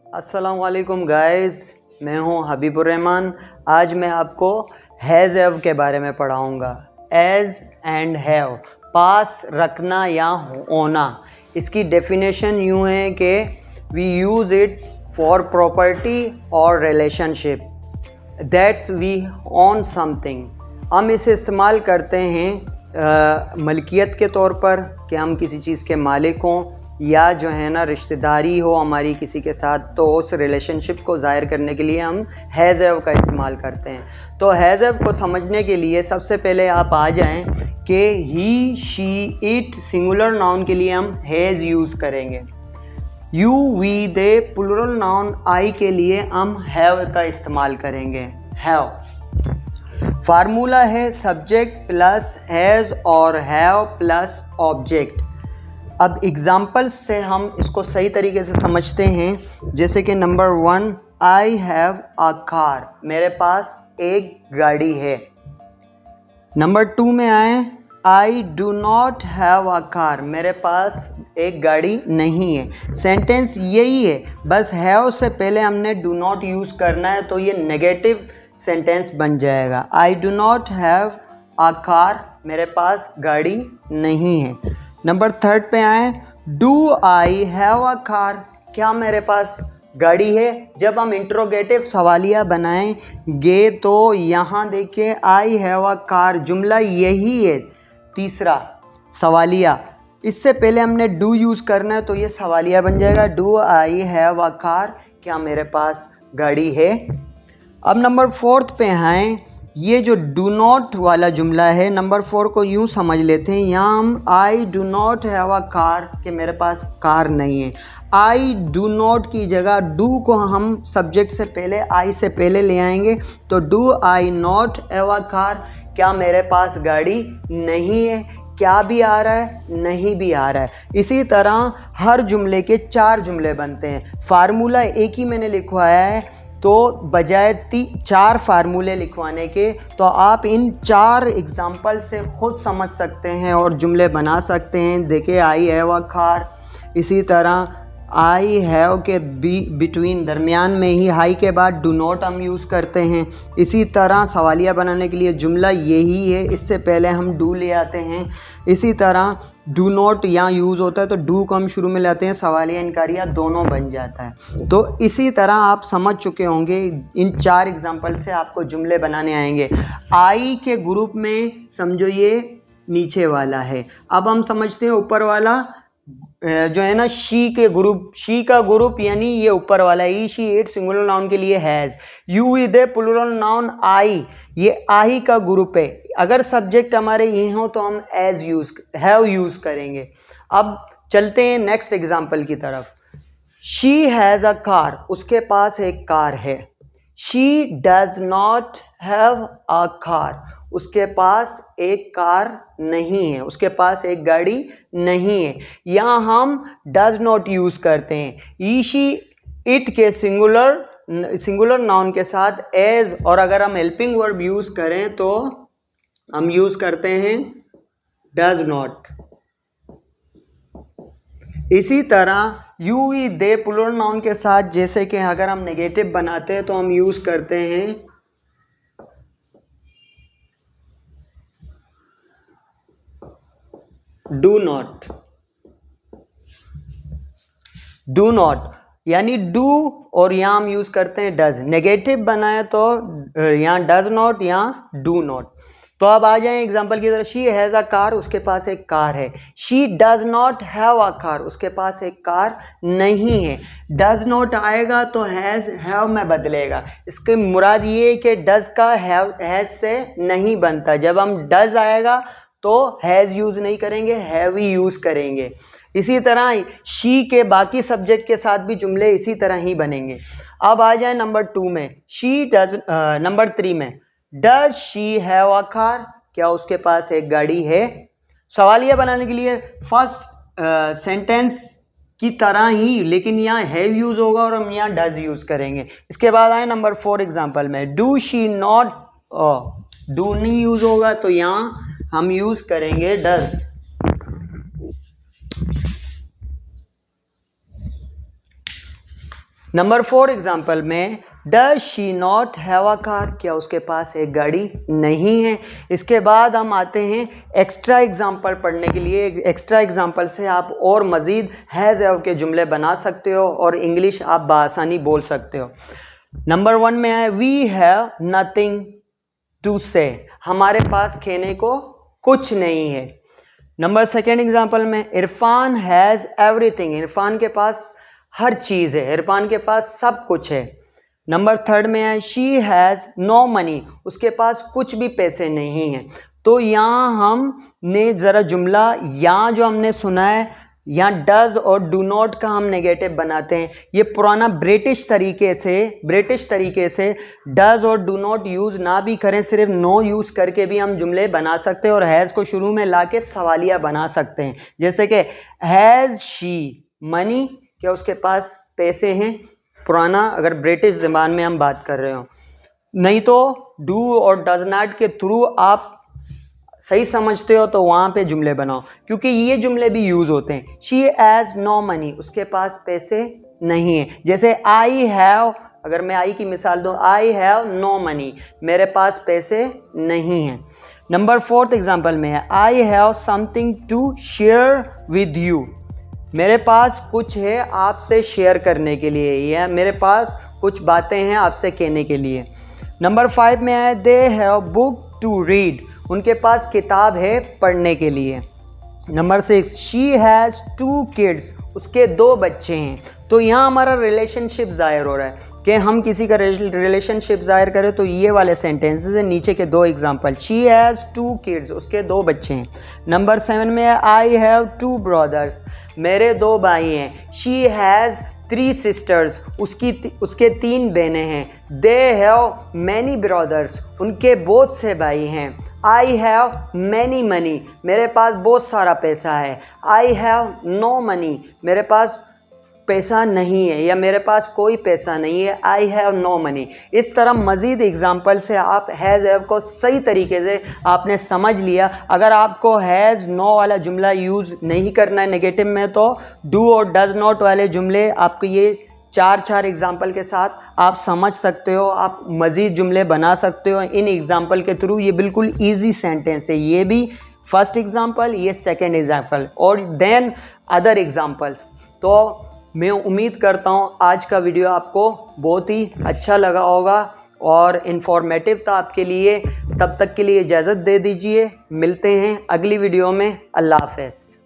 अस्सलाम वालेकुम गाइस, मैं हूं हबीबुर रहमान। आज मैं आपको हैज़ हैव के बारे में पढ़ाऊंगा। एज एंड हैव, पास रखना या होना। इसकी डेफिनेशन यूँ है कि we use it for property और relationship, that's we own something. हम इसे इस्तेमाल करते हैं मलकियत के तौर पर कि हम किसी चीज़ के मालिक हों, या जो है ना रिश्तेदारी हो हमारी किसी के साथ, तो उस रिलेशनशिप को ज़ाहिर करने के लिए हम हैज़ हैव का इस्तेमाल करते हैं। तो हैज़ हैव को समझने के लिए सबसे पहले आप आ जाएं कि he, she, it singular noun के लिए हम हैज़ यूज़ करेंगे। You, we, they plural noun I के लिए हम हैव का इस्तेमाल करेंगे। हैव फार्मूला है सब्जेक्ट प्लस हैज़ और हैव प्लस ऑब्जेक्ट। अब एग्जाम्पल्स से हम इसको सही तरीके से समझते हैं। जैसे कि number 1, I have a car, मेरे पास एक गाड़ी है। नंबर 2 में आए, I do not have a car, मेरे पास एक गाड़ी नहीं है। सेंटेंस यही है, बस हैव से पहले हमने डू नॉट यूज़ करना है, तो ये नेगेटिव सेंटेंस बन जाएगा। I do not have a car, मेरे पास गाड़ी नहीं है। नंबर 3 पे आए, do I have a car, क्या मेरे पास गाड़ी है। जब हम इंट्रोगेटिव सवालिया बनाएंगे तो यहाँ देखिए आई हैव अ कार, जुमला यही है। तीसरा सवालिया, इससे पहले हमने डू यूज़ करना है, तो ये सवालिया बन जाएगा। Do I have a car, क्या मेरे पास गाड़ी है। अब नंबर 4 पे आए, ये जो डू नॉट वाला जुमला है, नंबर 4 को यूँ समझ लेते हैं। यहाँ हम I do not have a car, कि मेरे पास कार नहीं है। आई डू नॉट की जगह डू को हम सब्जेक्ट से पहले, आई से पहले ले आएंगे, तो do I not have a car, क्या मेरे पास गाड़ी नहीं है। क्या भी आ रहा है, नहीं भी आ रहा है। इसी तरह हर जुमले के 4 जुमले बनते हैं। फार्मूला एक ही मैंने लिखवाया है, तो बजाय 4 फार्मूले लिखवाने के, तो आप इन 4 एग्जाम्पल से खुद समझ सकते हैं और जुमले बना सकते हैं। देखिए आई हैव अ कार, इसी तरह आई हैव के बिटवीन, दरमियान में ही हाई के बाद डू नॉट हम यूज़ करते हैं। इसी तरह सवालिया बनाने के लिए जुमला यही है, इससे पहले हम डू ले आते हैं। इसी तरह डू नॉट यहाँ यूज़ होता है, तो डू को हम शुरू में लाते हैं, सवालिया इनकारिया दोनों बन जाता है। तो इसी तरह आप समझ चुके होंगे, इन 4 एग्जाम्पल से आपको जुमले बनाने आएंगे। आई के ग्रुप में समझो ये नीचे वाला है। अब हम समझते हैं ऊपर वाला जो है ना, शी के ग्रुप, शी का ग्रुप यानी ये ऊपर वाला, he, she, it singular noun के लिए has. You, we, they plural noun I, ये आई का ग्रुप है। अगर सब्जेक्ट हमारे ये हो तो हम एज यूज, हैव यूज करेंगे। अब चलते हैं नेक्स्ट एग्जाम्पल की तरफ। शी हैज़ अ कार, उसके पास एक कार है। She does not have a car, उसके पास एक कार नहीं है, उसके पास एक गाड़ी नहीं है। यहाँ हम डज नॉट यूज़ करते हैं। ई, शी, इट के सिंगुलर नाउन के साथ एज, और अगर हम हेल्पिंग वर्ब यूज़ करें तो हम यूज़ करते हैं डज नॉट। इसी तरह you, we, they plural noun के साथ, जैसे कि अगर हम नेगेटिव बनाते हैं तो हम यूज़ करते हैं डू नॉट। डू नॉट यानी डू, और यहाँ हम यूज़ करते हैं डज। नेगेटिव बनाए तो यहाँ डज नॉट, यहाँ डू नॉट। तो अब आ जाए एग्जाम्पल की तरफ। शी हैज़ अ कार, उसके पास एक कार है। She does not have a car, उसके पास एक कार नहीं है। डज नॉट आएगा तो हैज़ हैव में बदलेगा। इसके मुराद ये है कि डज का हैज़ से नहीं बनता। जब हम डज आएगा तो हैज़ यूज़ नहीं करेंगे, हैव ही यूज़ करेंगे। इसी तरह शी के बाकी सब्जेक्ट के साथ भी जुमले इसी तरह ही बनेंगे। अब आ जाए नंबर 2 में। शी डज, नंबर 3 में, does she have a car, क्या उसके पास एक गाड़ी है। सवालिया बनाने के लिए फर्स्ट सेंटेंस की तरह ही, लेकिन यहाँ हैव यूज़ होगा और हम यहाँ डज यूज़ करेंगे। इसके बाद आए नंबर 4 एग्जाम्पल में। डू शी नॉट, डू नहीं यूज़ होगा तो यहाँ हम यूज़ करेंगे डज। नंबर 4 एग्जाम्पल में does she not have a car, क्या उसके पास एक गाड़ी नहीं है। इसके बाद हम आते हैं एक्स्ट्रा एग्जाम्पल पढ़ने के लिए। एक्स्ट्रा एग्जाम्पल से आप और मज़ीद हैज़ हैव के जुमले बना सकते हो और इंग्लिश आप बआसानी बोल सकते हो। नंबर 1 में है वी हैव नथिंग टू से, हमारे पास कहने को कुछ नहीं है। नंबर 2 एग्जाम्पल में इरफान हैज़ एवरीथिंग, इरफान के पास हर चीज़ है, इरफान के पास सब कुछ है। नंबर 3 में है शी हैज़ नो मनी, उसके पास कुछ भी पैसे नहीं हैं। तो यहाँ हमने ज़रा जुमला यहाँ जो हमने सुना है, यहाँ डज और डू नॉट का हम नेगेटिव बनाते हैं। ये पुराना ब्रिटिश तरीके से डज और डू नॉट यूज़ ना भी करें, सिर्फ नो यूज़ करके भी हम जुमले बना सकते हैं और हैज़ को शुरू में ला के सवालिया बना सकते हैं। जैसे कि हैज़ शी मनी, क्या उसके पास पैसे हैं, पुराना अगर ब्रिटिश ज़बान में हम बात कर रहे हो। नहीं तो डू और डज नॉट के थ्रू आप सही समझते हो तो वहाँ पे जुमले बनाओ, क्योंकि ये जुमले भी यूज़ होते हैं। शी हैज़ नो मनी, उसके पास पैसे नहीं है। जैसे आई हैव, अगर मैं आई की मिसाल दूँ, आई हैव नो मनी, मेरे पास पैसे नहीं हैं। नंबर 4 एग्जाम्पल में है I have something to share with you, मेरे पास कुछ है आपसे शेयर करने के लिए, या मेरे पास कुछ बातें हैं आपसे कहने के लिए। नंबर 5 में है they have book to read, उनके पास किताब है पढ़ने के लिए। नंबर 6 शी हैज़ 2 किड्स, उसके 2 बच्चे हैं। तो यहाँ हमारा रिलेशनशिप ज़ाहिर हो रहा है कि हम किसी का रिलेशनशिप ज़ाहिर करें तो ये वाले सेंटेंसेस हैं। नीचे के 2 एग्जांपल, शी हैज़ 2 किड्स, उसके 2 बच्चे हैं। नंबर 7 में है आई हैव 2 ब्रदर्स, मेरे 2 भाई हैं। शी हैज़ 3 सिस्टर्स, उसके 3 बहनें हैं। दे हैव मैनी ब्रदर्स, उनके बहुत से भाई हैं। आई हैव मैनी मनी, मेरे पास बहुत सारा पैसा है। आई हैव नो मनी, मेरे पास पैसा नहीं है या मेरे पास कोई पैसा नहीं है। I have no money. इस तरह मज़ीद एग्जाम्पल से आप हैज़ हैव को सही तरीके से आपने समझ लिया। अगर आपको हैज़ नो वाला जुमला यूज़ नहीं करना है नेगेटिव में, तो डू और डज नॉट वाले जुमले आपको ये 4 एग्जाम्पल के साथ आप समझ सकते हो। आप मज़ीद जुमले बना सकते हो इन एग्जाम्पल के थ्रू। ये बिल्कुल ईजी सेंटेंस है, ये भी फर्स्ट एग्जाम्पल, ये सेकेंड एग्जाम्पल और देन अदर एग्जाम्पल्स। तो मैं उम्मीद करता हूँ आज का वीडियो आपको बहुत ही अच्छा लगा होगा और इन्फॉर्मेटिव था आपके लिए। तब तक के लिए इजाज़त दे दीजिए, मिलते हैं अगली वीडियो में। अल्लाह हाफ़िज़।